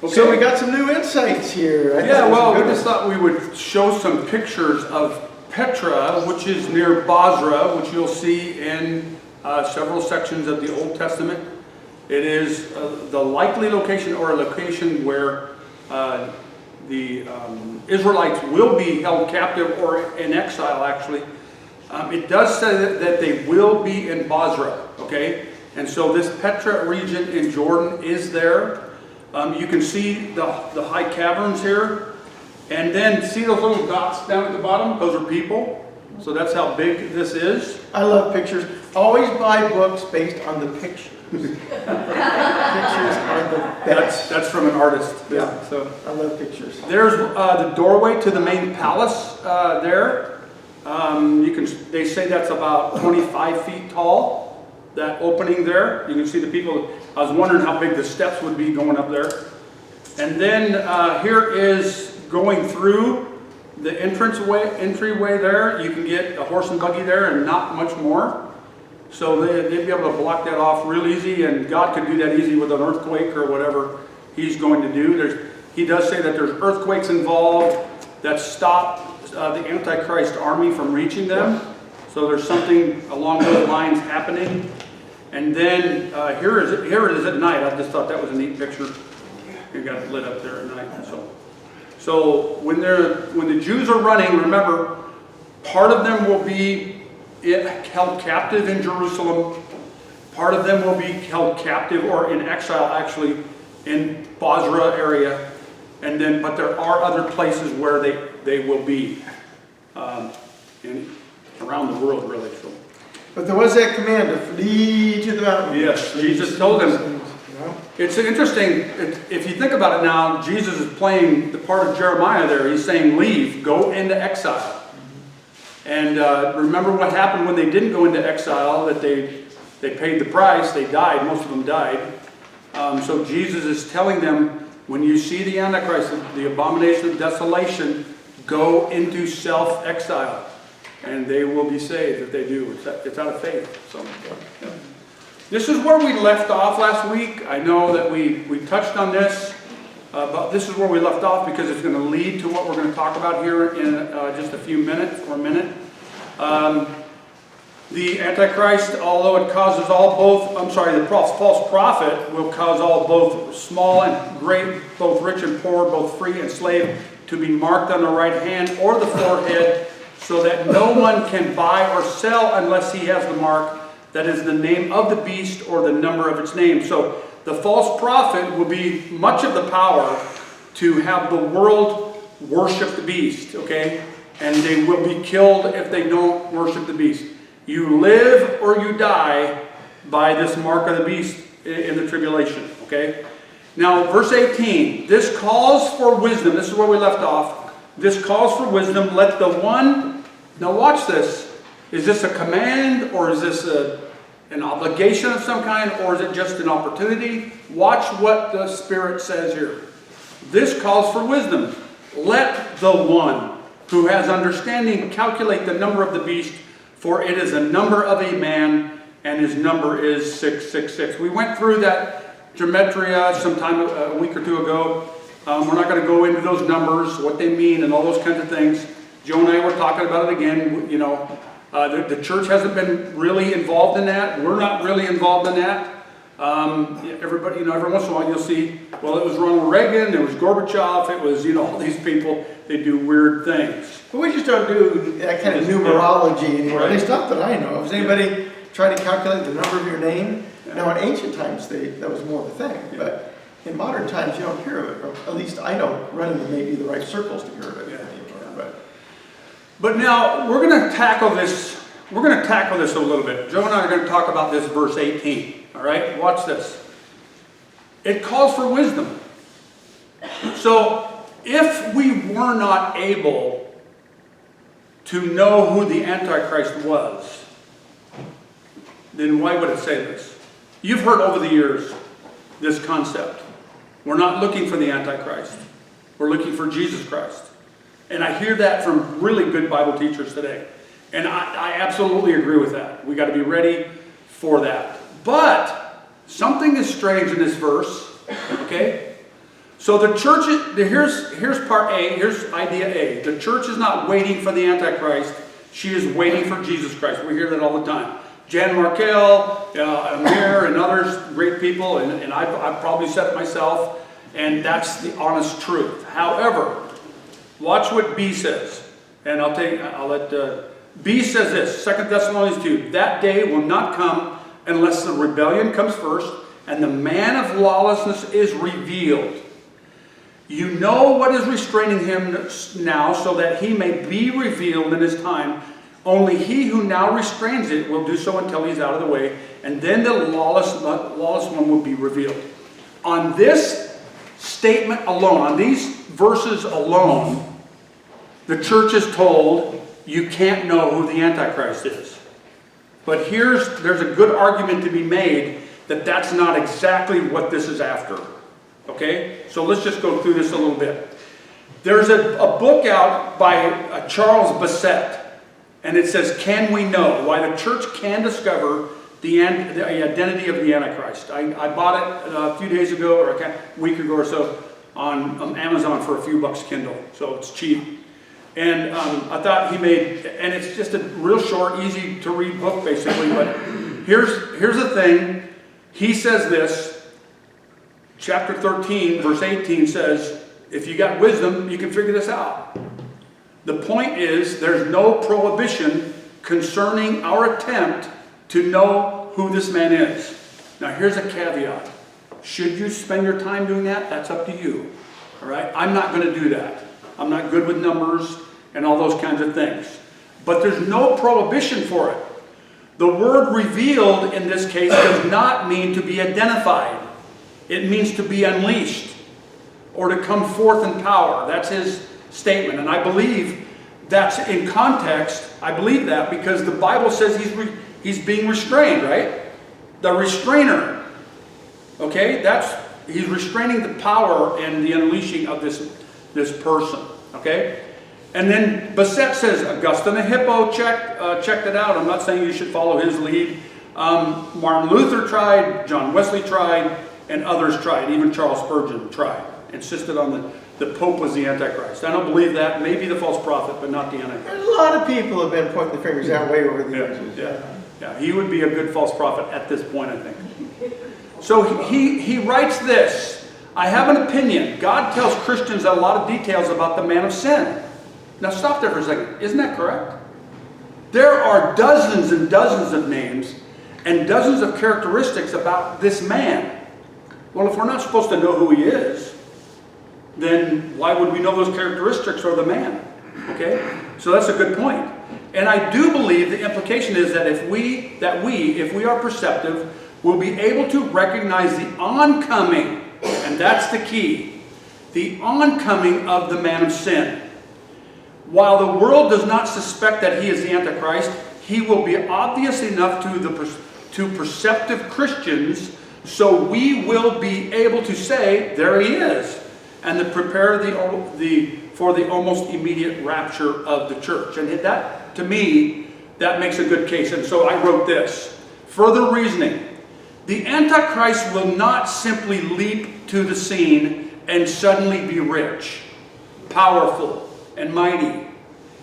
Okay. So we got some new insights here. Yeah, well, we just thought we would show some pictures of Petra, which is near Bozrah, which you'll see in several sections of the Old Testament. It is the likely location, or a location where the Israelites will be held captive or in exile, actually. It does say that they will be in Bozrah, okay? And so this Petra region in Jordan is there. You can see the high caverns here. And then see those little dots down at the bottom? Those are people. So that's how big this is. I love pictures. Always buy books based on the pictures. Pictures are the best. That's from an artist. Yeah. So I love pictures. there's the doorway to the main palace there. They say that's about 25 feet tall. That opening there, you can see the people. I was wondering how big the steps would be going up there. And then here is going through the entryway there. You can get a horse and buggy there and not much more. So they'd be able to block that off real easy, and God could do that easy with an earthquake or whatever He's going to do. He does say that there's earthquakes involved that stop the Antichrist army from reaching them. So there's something along those lines happening. And then here it is at night. I just thought that was a neat picture. You got it lit up there at night. So when the Jews are running, remember, part of them will be held captive in Jerusalem. Part of them will be held captive or in exile, actually, in Bozrah area. And then, but there are other places where they will be around the world, really. So. But there was that command to flee to the mountains. Yes, Jesus told them. It's interesting, if you think about it now, Jesus is playing the part of Jeremiah there. He's saying, leave, go into exile. And remember what happened when they didn't go into exile, that they paid the price, they died, most of them died. So Jesus is telling them, when you see the Antichrist, the abomination of desolation, go into self-exile. And they will be saved if they do. It's out of faith. So, yeah. This is where we left off last week. I know that we touched on this, but this is where we left off because it's going to lead to what we're going to talk about here in just a few minutes or a minute. The Antichrist, although it causes the false prophet will cause all, both small and great, both rich and poor, both free and slave, to be marked on the right hand or the forehead, so that no one can buy or sell unless he has the mark, that is the name of the beast or the number of its name. So the false prophet will be much of the power to have the world worship the beast, okay? And they will be killed if they don't worship the beast. You live or you die by this mark of the beast in the tribulation, okay? Now, verse 18, this calls for wisdom. This is where we left off. This calls for wisdom. Let the one, now watch this. Is this a command, or is this an obligation of some kind, or is it just an opportunity? Watch what the Spirit says here. This calls for wisdom. Let the one who has understanding calculate the number of the beast, for it is a number of a man, and his number is 666. We went through that gematria sometime a week or two ago. We're not going to go into those numbers, what they mean, and all those kinds of things. Joe and I were talking about it again. You know, the church hasn't been really involved in that. We're not really involved in that. Everybody, every once in a while you'll see, well, it was Ronald Reagan, it was Gorbachev, it was, all these people. They do weird things. But we just don't do that kind of numerology anymore. Right. At least not that I know of. Has anybody tried to calculate the number of your name? Yeah. Now, in ancient times, that was more of a thing. Yeah. But in modern times, you don't hear of it. Or at least I don't run into maybe the right circles to hear of it anymore. But now we're going to tackle this. We're going to tackle this a little bit. Joe and I are going to talk about this verse 18. All right, watch this. It calls for wisdom. So if we were not able to know who the Antichrist was, then why would it say this? You've heard over the years this concept. We're not looking for the Antichrist. We're looking for Jesus Christ. And I hear that from really good Bible teachers today. And I absolutely agree with that. We got to be ready for that. But something is strange in this verse, okay? So the church, here's part A, here's idea A. The church is not waiting for the Antichrist. She is waiting for Jesus Christ. We hear that all the time. Jan Markell, Amir, and others, great people, and I've probably said it myself, and that's the honest truth. However, watch what B says. And B says this, 2 Thessalonians 2, that day will not come unless the rebellion comes first and the man of lawlessness is revealed. You know what is restraining him now, so that he may be revealed in his time. Only he who now restrains it will do so until he's out of the way, and then the lawless one will be revealed. On this statement alone, on these verses alone, the church is told you can't know who the Antichrist is. But there's a good argument to be made that that's not exactly what this is after. Okay? So let's just go through this a little bit. There's a book out by Charles Bassett, and it says, Can We Know? Why the Church Can Discover the Identity of the Antichrist. I bought it a few days ago, or a week ago or so, on Amazon for a few bucks Kindle. So it's cheap. And I thought he made, and it's just a real short, easy to read book basically, but here's the thing. He says this, chapter 13, verse 18 says, if you got wisdom, you can figure this out. The point is, there's no prohibition concerning our attempt to know who this man is. Now here's a caveat. Should you spend your time doing that? That's up to you. All right? I'm not going to do that. I'm not good with numbers and all those kinds of things. But there's no prohibition for it. The word revealed in this case does not mean to be identified. It means to be unleashed or to come forth in power. That's his statement. And I believe that's in context. I believe that because the Bible says he's being restrained, right? The restrainer. Okay? He's restraining the power and the unleashing of this person. Okay? And then Bassett says, Augustine the Hippo checked it out. I'm not saying you should follow his lead. Martin Luther tried, John Wesley tried, and others tried. Even Charles Spurgeon tried. Insisted on the Pope was the Antichrist. I don't believe that. Maybe the false prophet, but not the Antichrist. There's a lot of people have been pointing the fingers that way over the years. Yeah, he would be a good false prophet at this point, I think. So he writes this. I have an opinion. God tells Christians a lot of details about the man of sin. Now stop there for a second. Isn't that correct? There are dozens and dozens of names and dozens of characteristics about this man. Well, if we're not supposed to know who he is, then why would we know those characteristics or the man? Okay? So that's a good point. And I do believe the implication is that if we are perceptive, we'll be able to recognize the oncoming, and that's the key, the oncoming of the man of sin. While the world does not suspect that he is the Antichrist, he will be obvious enough to perceptive Christians, so we will be able to say, there he is, and to prepare for the almost immediate rapture of the church. And that, to me, that makes a good case. And so I wrote this. Further reasoning. The Antichrist will not simply leap to the scene and suddenly be rich, powerful, and mighty.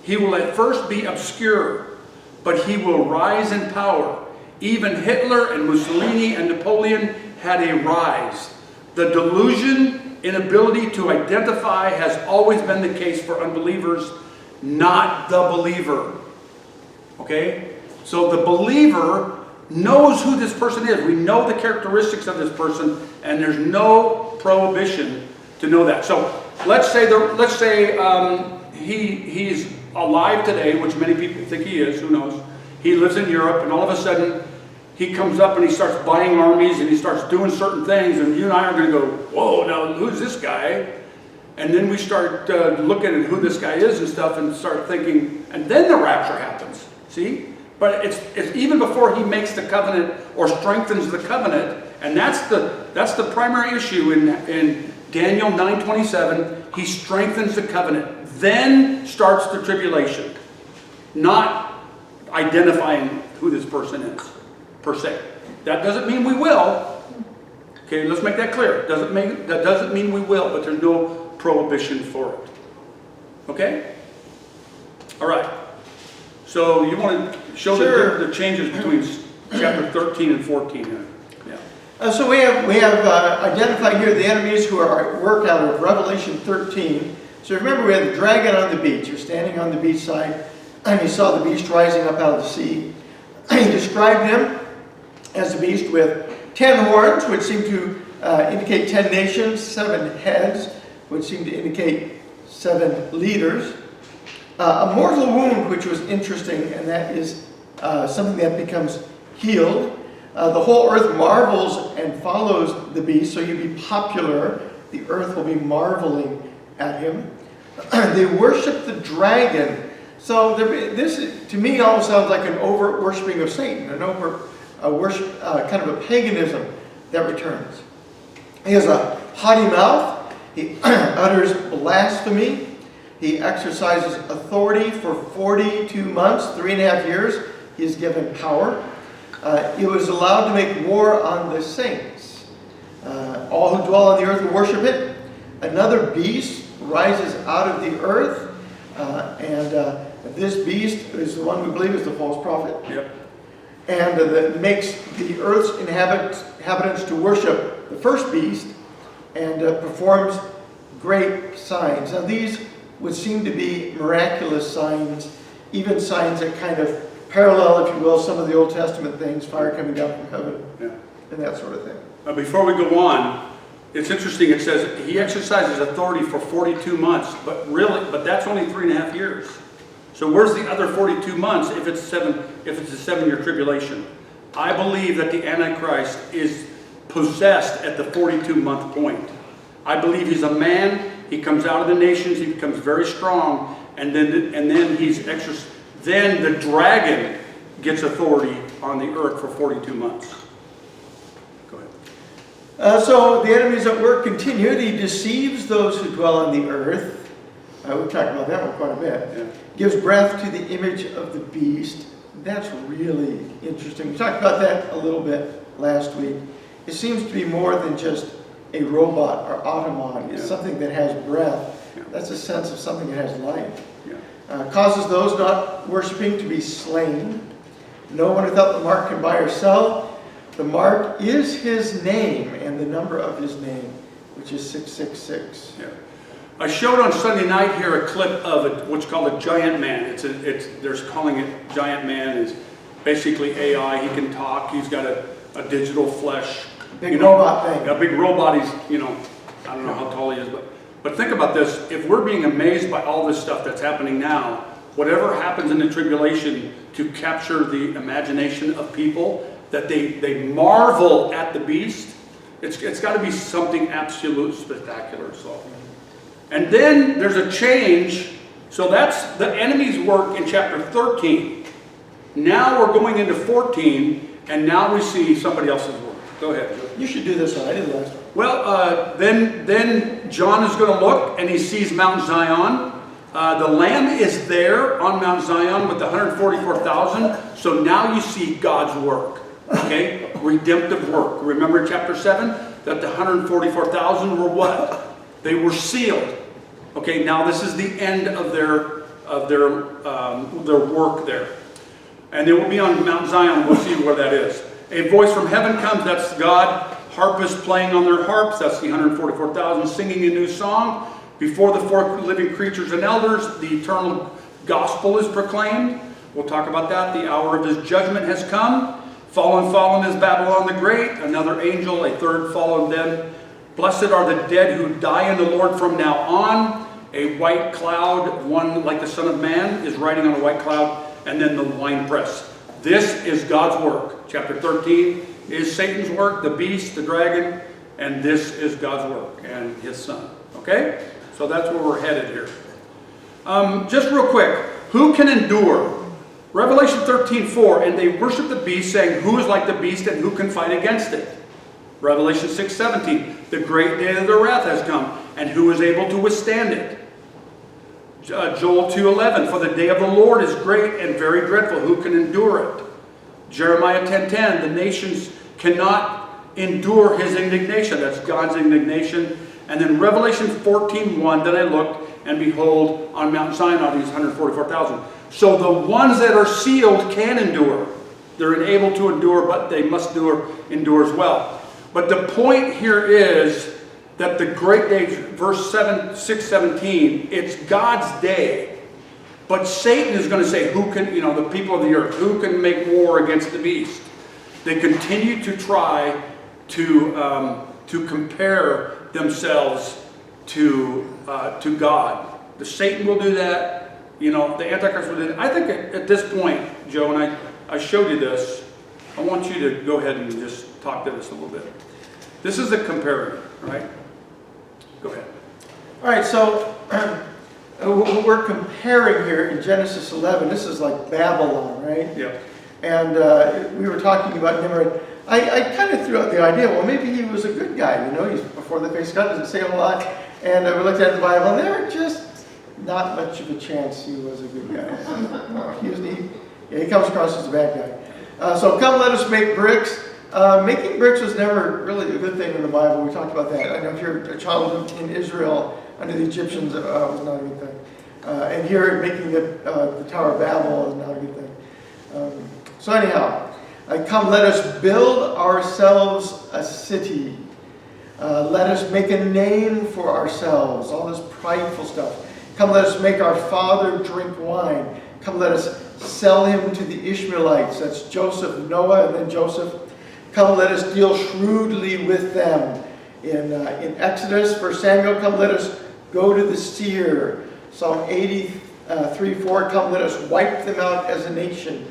He will at first be obscure, but he will rise in power. Even Hitler and Mussolini and Napoleon had a rise. The delusion, inability to identify has always been the case for unbelievers, not the believer. Okay? So the believer knows who this person is. We know the characteristics of this person, and there's no prohibition to know that. So let's say he's alive today, which many people think he is. Who knows? He lives in Europe, and all of a sudden he comes up and he starts buying armies and he starts doing certain things, and you and I are going to go, whoa, now who's this guy? And then we start looking at who this guy is and stuff, and start thinking, and then the rapture happens. See? But it's even before he makes the covenant or strengthens the covenant, and that's the primary issue in Daniel 9:27. He strengthens the covenant. Then starts the tribulation. Not identifying who this person is, per se. That doesn't mean we will. Okay, let's make that clear. That doesn't mean we will, but there's no prohibition for it. Okay? All right. So you want to show Sure. the changes between chapter 13 and 14 here. Yeah. So we have identified here the enemies who are at work out of Revelation 13. So remember, we had the dragon on the beach. You're standing on the beach side, and you saw the beast rising up out of the sea. He described him as a beast with 10 horns, which seem to indicate 10 nations, 7 heads, which seem to indicate 7 leaders. A mortal wound, which was interesting, and that is something that becomes healed. The whole earth marvels and follows the beast, so you'll be popular. The earth will be marveling at him. They worship the dragon. So this, to me, almost sounds like an overt worshiping of Satan, an overt worship, kind of a paganism that returns. He has a haughty mouth. He utters blasphemy. He exercises authority for 42 months, 3.5 years. He is given power. He was allowed to make war on the saints. All who dwell on the earth will worship it. Another beast rises out of the earth. This beast is the one we believe is the false prophet. Yep. And that makes the earth's inhabitants to worship the first beast and performs great signs. Now these would seem to be miraculous signs, even signs that kind of parallel, if you will, some of the Old Testament things, fire coming down from heaven, and that sort of thing. Before we go on, it's interesting. It says he exercises authority for 42 months, but that's only 3.5 years. So where's the other 42 months if it's a 7-year tribulation? I believe that the Antichrist is possessed at the 42-month point. I believe he's a man. He comes out of the nations. He becomes very strong, and then Then the dragon gets authority on the earth for 42 months. Go ahead. So the enemies at work continued. He deceives those who dwell on the earth. We've talked about that one quite a bit. Yeah. Gives breath to the image of the beast. That's really interesting. We talked about that a little bit last week. It seems to be more than just a robot or automaton. It's something that has breath. Yeah. That's a sense of something that has life. Yeah. Causes those not worshiping to be slain. No one without the mark can buy or sell. The mark is his name and the number of his name, which is 666. Yeah. I showed on Sunday night here a clip of what's called a giant man. They're calling it giant man. Is basically AI. He can talk. He's got a digital flesh. Big robot thing. A big robot. He's, I don't know how tall he is, but think about this. If we're being amazed by all this stuff that's happening now, whatever happens in the tribulation to capture the imagination of people, that they marvel at the beast, it's got to be something absolute spectacular. So, and then there's a change. So that's the enemy's work in chapter 13. Now we're going into 14, and now we see somebody else's work. Go ahead. You should do this one. I did the last one. Well, then John is going to look, and he sees Mount Zion. The Lamb is there on Mount Zion with the 144,000. So now you see God's work. Okay? Redemptive work. Remember in chapter 7 that the 144,000 were what? They were sealed. Okay, now this is the end of their work there. And they will be on Mount Zion. We'll see where that is. A voice from heaven comes. That's God. Harpists playing on their harps. That's the 144,000 singing a new song. Before the 4 living creatures and elders, the eternal gospel is proclaimed. We'll talk about that. The hour of his judgment has come. Fallen is Babylon the Great. Another angel, a third fallen them. Blessed are the dead who die in the Lord from now on. A white cloud, one like the Son of Man, is riding on a white cloud. And then the winepress. This is God's work. Chapter 13 is Satan's work, the beast, the dragon. And this is God's work and his son. Okay? So that's where we're headed here. Just real quick. Who can endure? Revelation 13:4, and they worship the beast, saying, who is like the beast and who can fight against it? Revelation 6:17, the great day of the wrath has come, and who is able to withstand it? Joel 2:11, for the day of the Lord is great and very dreadful. Who can endure it? Jeremiah 10:10, the nations cannot endure his indignation. That's God's indignation. And then Revelation 14:1, then I looked, and behold, on Mount Sinai, these 144,000. So the ones that are sealed can endure. They're able to endure, but they must endure as well. But the point here is that the great day, verse 6:17, it's God's day. But Satan is going to say, who can, the people of the earth, who can make war against the beast? They continue to try to compare themselves to God. The Satan will do that. The Antichrist will do that. I think at this point, Joe, and I showed you this. I want you to go ahead and just talk to this a little bit. This is the comparing, right? Go ahead. All right, so we're comparing here in Genesis 11. This is like Babylon, right? Yep. And we were talking about Nimrod. I kind of threw out the idea, well, maybe he was a good guy, he's before the face of God, doesn't say a whole lot. And we looked at the Bible, and there was just not much of a chance he was a good guy. He comes across as a bad guy. So come, let us make bricks. Making bricks was never really a good thing in the Bible. We talked about that. I know if you're a child in Israel under the Egyptians, it was not a good thing. And here, making the Tower of Babel is not a good thing. So anyhow, come, let us build ourselves a city. Let us make a name for ourselves. All this prideful stuff. Come, let us make our father drink wine. Come, let us sell him to the Ishmaelites. That's Joseph, Noah, and then Joseph. Come, let us deal shrewdly with them. In Exodus, 1 Samuel, come, let us go to the seer. Psalm 83:4, come, let us wipe them out as a nation.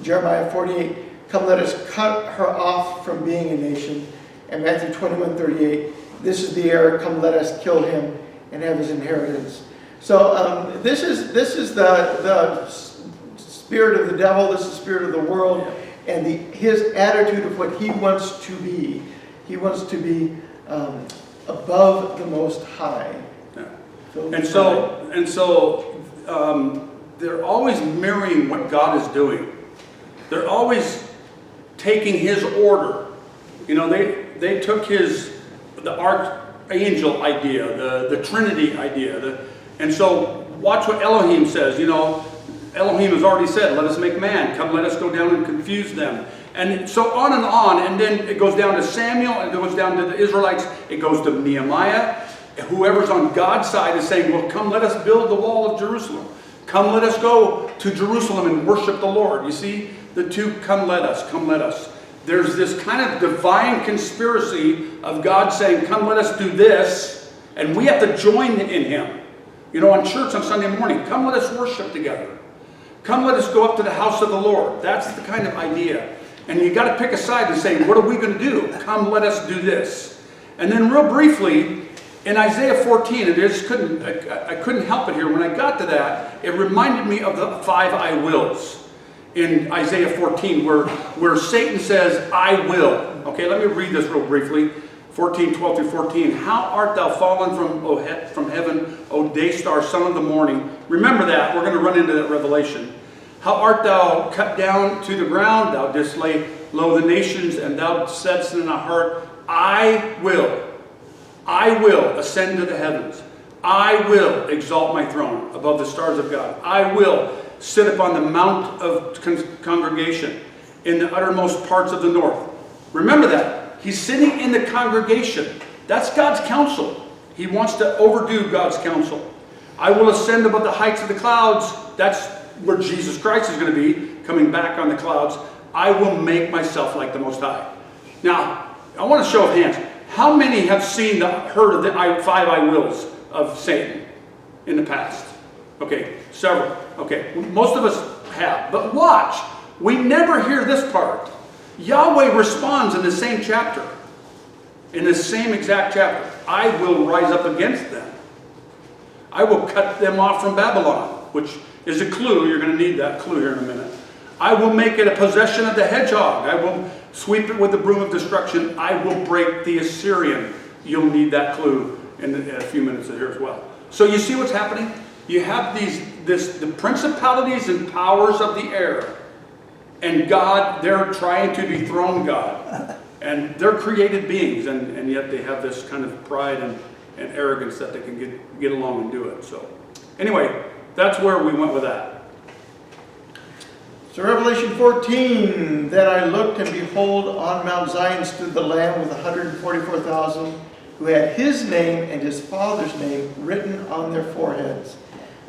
Jeremiah 48, come, let us cut her off from being a nation. And Matthew 21:38, this is the heir, come, let us kill him and have his inheritance. So this is the spirit of the devil, this is the spirit of the world, and his attitude of what he wants to be. He wants to be above the Most High. Yeah. And so they're always mirroring what God is doing. They're always taking his order. They took the archangel idea, the Trinity idea, and so watch what Elohim says. Elohim has already said, let us make man. Come, let us go down and confuse them. And so on, and then it goes down to Samuel, and it goes down to the Israelites, it goes to Nehemiah. Whoever's on God's side is saying, well, come, let us build the wall of Jerusalem. Come, let us go to Jerusalem and worship the Lord. You see, the two, come, let us, come, let us. There's this kind of divine conspiracy of God saying, come, let us do this, and we have to join in him. On church on Sunday morning, come, let us worship together. Come, let us go up to the house of the Lord. That's the kind of idea. And you got to pick a side and say, what are we going to do? Come, let us do this. And then real briefly, in Isaiah 14, I couldn't help it here. When I got to that, it reminded me of the 5 I wills in Isaiah 14, where Satan says, I will. Okay, let me read this real briefly. 14:12-14. How art thou fallen from heaven, O day star, son of the morning? Remember that. We're going to run into that revelation. How art thou cut down to the ground? Thou didst lay low the nations, and thou saidst in thy heart, I will ascend to the heavens. I will exalt my throne above the stars of God. I will sit upon the mount of congregation in the uttermost parts of the north. Remember that. He's sitting in the congregation. That's God's counsel. He wants to overdo God's counsel. I will ascend above the heights of the clouds. That's where Jesus Christ is going to be, coming back on the clouds. I will make myself like the Most High. Now, I want a show of hands. How many have heard of the 5 I wills of Satan in the past? Okay, several. Okay, most of us have. But watch. We never hear this part. Yahweh responds in the same chapter. In the same exact chapter. I will rise up against them. I will cut them off from Babylon, which is a clue. You're going to need that clue here in a minute. I will make it a possession of the hedgehog. I will sweep it with the broom of destruction. I will break the Assyrian. You'll need that clue in a few minutes here as well. So you see what's happening? You have the principalities and powers of the air. And God, they're trying to dethrone God. And they're created beings, and yet they have this kind of pride and arrogance that they can get along and do it. So anyway, that's where we went with that. So Revelation 14, then I looked, and behold, on Mount Zion stood the Lamb with 144,000, who had his name and his Father's name written on their foreheads.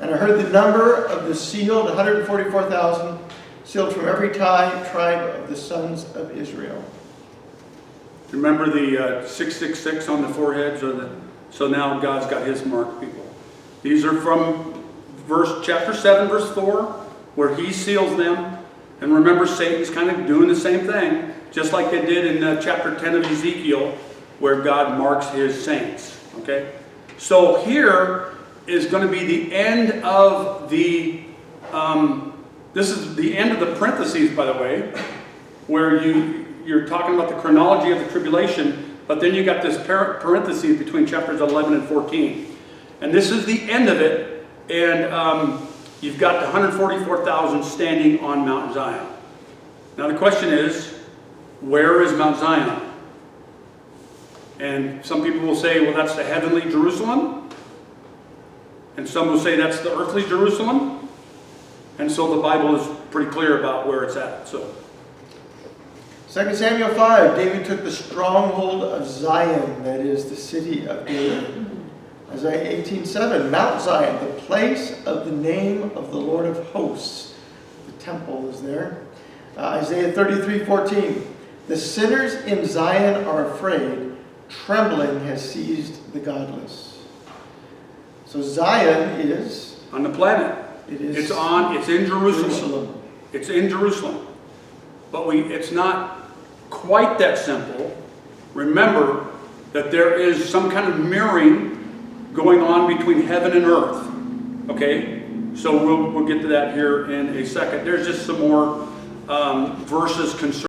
And I heard the number of the sealed, 144,000, sealed from every tribe of the sons of Israel. Remember the 666 on the foreheads, so now God's got his marked people. These are from chapter 7, verse 4, where he seals them. And remember, Satan's kind of doing the same thing, just like they did in chapter 10 of Ezekiel, where God marks his saints. Okay? So here is going to be the end of the, this is the end of the parentheses, by the way, where you're talking about the chronology of the tribulation, but then you got this parentheses between chapters 11 and 14. And this is the end of it, and you've got the 144,000 standing on Mount Zion. Now the question is, where is Mount Zion? And some people will say, well, that's the heavenly Jerusalem. And some will say that's the earthly Jerusalem. And so the Bible is pretty clear about where it's at. So 2 Samuel 5, David took the stronghold of Zion, that is the city of David. Isaiah 18:7, Mount Zion, the place of the name of the Lord of hosts. The temple is there. Isaiah 33:14, the sinners in Zion are afraid. Trembling has seized the godless. So Zion is on the planet. It's in Jerusalem. It's in Jerusalem. But it's not quite that simple. Remember that there is some kind of mirroring going on between heaven and earth. Okay? So we'll get to that here in a second. There's just some more verses concerning